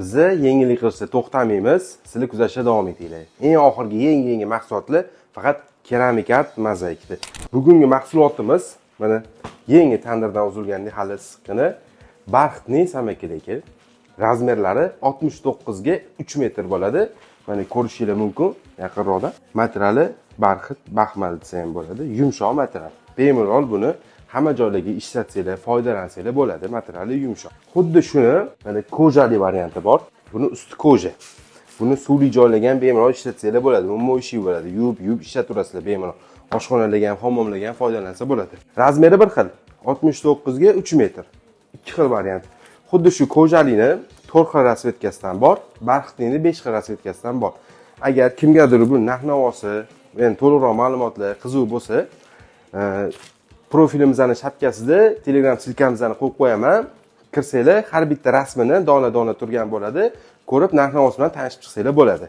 Bizni yengillik qilishda to'xtamaymiz, sizlar kuzatishda davom etinglar. Eng oxirgi yangi mahsulotlar faqat keramikart mozaikda. Bugungi mahsulotimiz mana yangi tandirdan uzilgandek hali issiqqina barxitning samakidagi. Razmerlari 69 ga 3 metr bo'ladi. Mana ko'rishingiz mumkin yaqinroqda. Materiali barxit, baxmal desa ham bo'ladi, yumshoq material. Bemalol buni hamma joylarga ishlatsanglar, foydalansanglar bo'ladi. Materiali yumshoq. Xuddi shuni mana kojali varianti bor. Buni usti koja. Buni suvli joylarga ham bemalol ishlatsanglar bo'ladi. Bu mo'yshi bo'ladi. Yuvib ishlataverasizlar bemalol. Oshxonalarga ham, hammomlarga ham foydalansa bo'ladi. Razmeri bir xil. 69 ga 3 metr. Ikki xil variant. Xuddi shu kojalikni 4 xil rasvetkasidan bor, barxitning 5 xil rasvetkasidan bor. Agar kimgadir bu narx-navosi, men to'liqroq ma'lumotlar qiziq bo'lsa, profilimizning shapkasida Telegram silkamizni qo'yib qo'yaman. Kirsanglar, har bitta rasmini dona-dona turgan bo'ladi. Ko'rib narx-navosi bilan tanishib chiqsanglar bo'ladi.